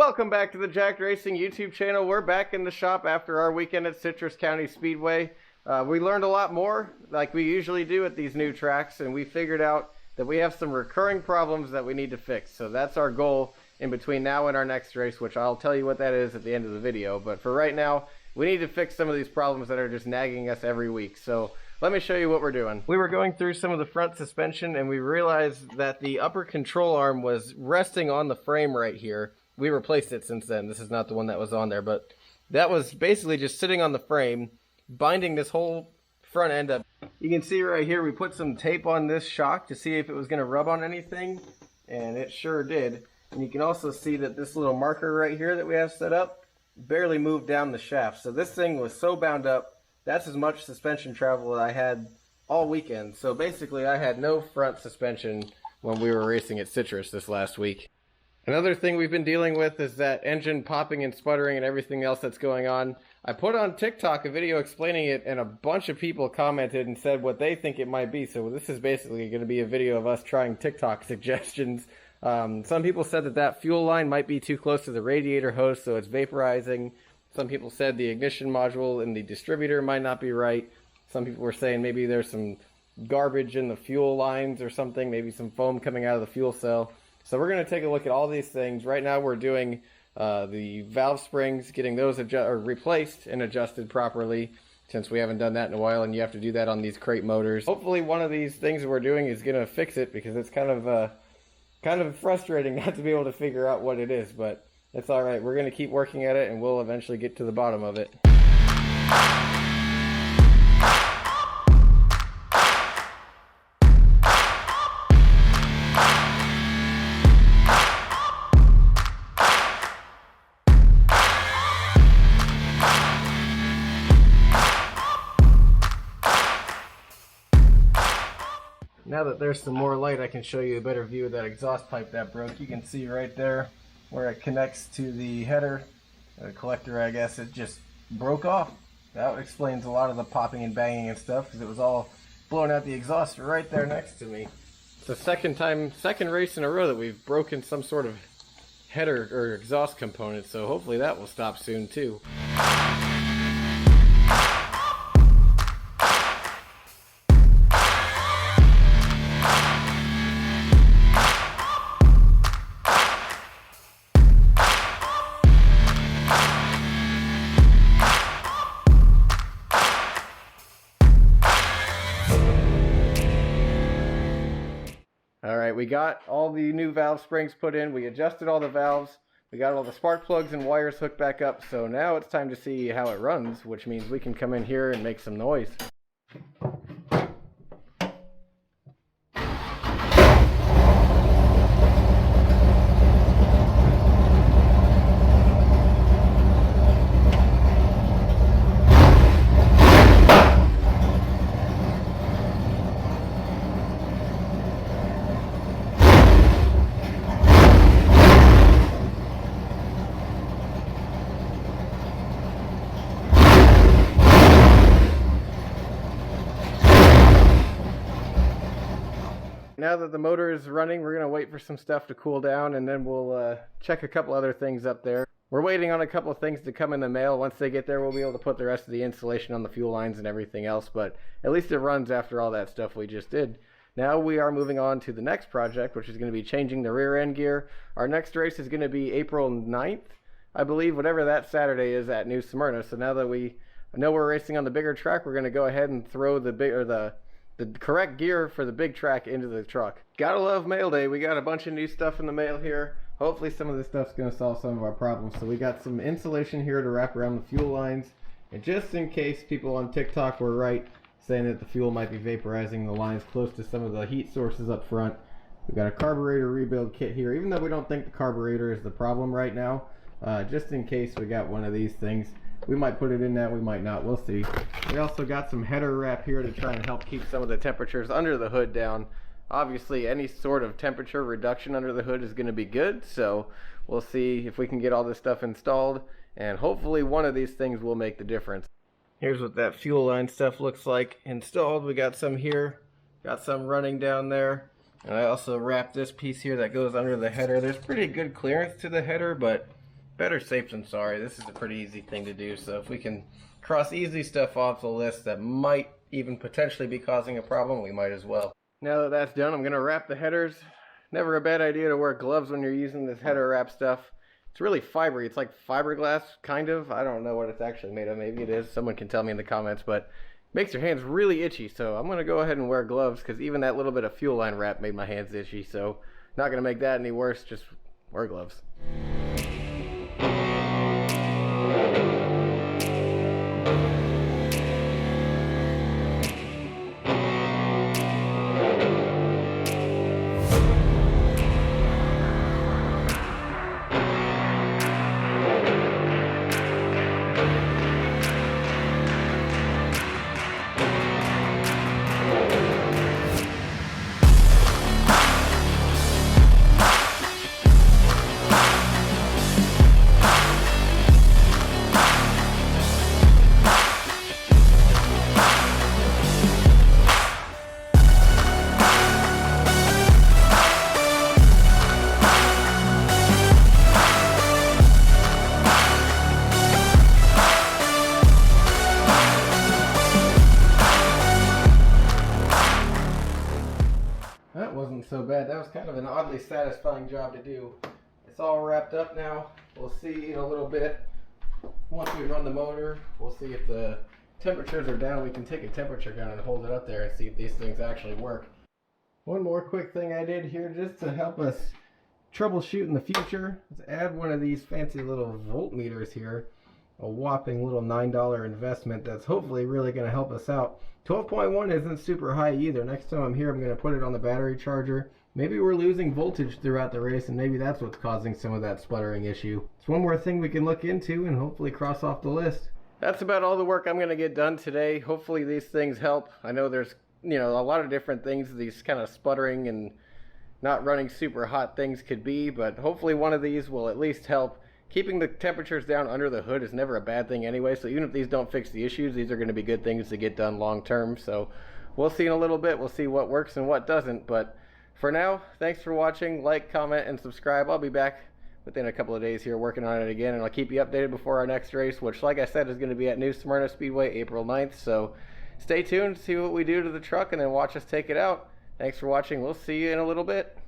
Welcome back to the Jacked Racing YouTube channel. We're back in the shop after our weekend at Citrus County Speedway. We learned a lot more, like we usually do at these new tracks, and we figured out that we have some recurring problems that we need to fix. So that's our goal in between now and our next race, which I'll tell you what that is at the end of the video. But for right now, we need to fix some of these problems that are just nagging us every week. So let me show you what we're doing. We were going through some of the front suspension, and we realized that the upper control arm was resting on the frame right here. We replaced it since then. This is not the one that was on there, but that was basically just sitting on the frame, binding this whole front end up. You can see right here, we put some tape on this shock to see if it was going to rub on anything, and it sure did. And you can also see that this little marker right here that we have set up barely moved down the shaft. So this thing was so bound up, that's as much suspension travel that I had all weekend. So basically I had no front suspension when we were racing at Citrus this last week. Another thing we've been dealing with is that engine popping and sputtering and everything else that's going on. I put on TikTok a video explaining it, and a bunch of people commented and said what they think it might be. So this is basically going to be a video of us trying TikTok suggestions. Some people said that that fuel line might be too close to the radiator hose, so it's vaporizing. Some people said the ignition module in the distributor might not be right. Some people were saying maybe there's some garbage in the fuel lines or something, maybe some foam coming out of the fuel cell. So we're going to take a look at all these things. Right now we're doing the valve springs, getting those replaced and adjusted properly, since we haven't done that in a while, and you have to do that on these crate motors. Hopefully one of these things that we're doing is going to fix it, because it's kind of frustrating not to be able to figure out what it is, but it's all right. We're going to keep working at it, and we'll eventually get to the bottom of it. Now that there's some more light, I can show you a better view of that exhaust pipe that broke. You can see right there where it connects to the header, the collector, I guess. It just broke off. That explains a lot of the popping and banging and stuff, because it was all blowing out the exhaust right there next to me. It's the second race in a row that we've broken some sort of header or exhaust component, so hopefully that will stop soon too. Alright, we got all the new valve springs put in, we adjusted all the valves, we got all the spark plugs and wires hooked back up, so now it's time to see how it runs, which means we can come in here and make some noise. Now that the motor is running, we're going to wait for some stuff to cool down, and then we'll check a couple other things up there. We're waiting on a couple of things to come in the mail. Once they get there, we'll be able to put the rest of the insulation on the fuel lines and everything else, but at least it runs after all that stuff we just did. Now we are moving on to the next project, which is going to be changing the rear end gear. Our next race is going to be April 9th, I believe, whatever that Saturday is at New Smyrna. So now that we know we're racing on the bigger track, we're going to go ahead and throw the correct gear for the big track into the truck. Gotta love mail day. We got a bunch of new stuff in the mail here. Hopefully some of this stuff's going to solve some of our problems. So we got some insulation here to wrap around the fuel lines. And just in case people on TikTok were right, saying that the fuel might be vaporizing the lines close to some of the heat sources up front, we got a carburetor rebuild kit here. Even though we don't think the carburetor is the problem right now, just in case we got one of these things. We might put it in that, we might not, we'll see. We also got some header wrap here to try and help keep some of the temperatures under the hood down. Obviously any sort of temperature reduction under the hood is going to be good, so we'll see if we can get all this stuff installed, and hopefully one of these things will make the difference. Here's what that fuel line stuff looks like installed. We got some here, got some running down there, and I also wrapped this piece here that goes under the header. There's pretty good clearance to the header, but Better safe than sorry. This is a pretty easy thing to do, so if we can cross easy stuff off the list that might even potentially be causing a problem, we might as well. Now that that's done, I'm going to wrap the headers. Never a bad idea to wear gloves when you're using this header wrap stuff. It's really fibery. It's like fiberglass, kind of. I don't know what it's actually made of. Maybe it is. Someone can tell me in the comments, but it makes your hands really itchy. So I'm going to go ahead and wear gloves because even that little bit of fuel line wrap made my hands itchy. So not going to make that any worse. Just wear gloves. That wasn't so bad. That was kind of an oddly satisfying job to do. It's all wrapped up now. We'll see in a little bit. Once we run the motor, we'll see if the temperatures are down. We can take a temperature gun and hold it up there and see if these things actually work. One more quick thing I did here just to help us troubleshoot in the future is add one of these fancy little voltmeters here. A whopping little $9 investment that's hopefully really going to help us out. 12.1 isn't super high either. Next time I'm here, I'm going to put it on the battery charger. Maybe we're losing voltage throughout the race, and maybe that's what's causing some of that sputtering issue. It's one more thing we can look into and hopefully cross off the list. That's about all the work I'm going to get done today. Hopefully these things help. I know there's, a lot of different things these kind of sputtering and not running super hot things could be, but hopefully one of these will at least help. Keeping the temperatures down under the hood is never a bad thing anyway, so even if these don't fix the issues, these are going to be good things to get done long term. So we'll see in a little bit. We'll see what works and what doesn't. But for now, thanks for watching. Like, comment, and subscribe. I'll be back within a couple of days here working on it again, and I'll keep you updated before our next race, which, like I said, is going to be at New Smyrna Speedway April 9th. So stay tuned, see what we do to the truck, and then watch us take it out. Thanks for watching. We'll see you in a little bit.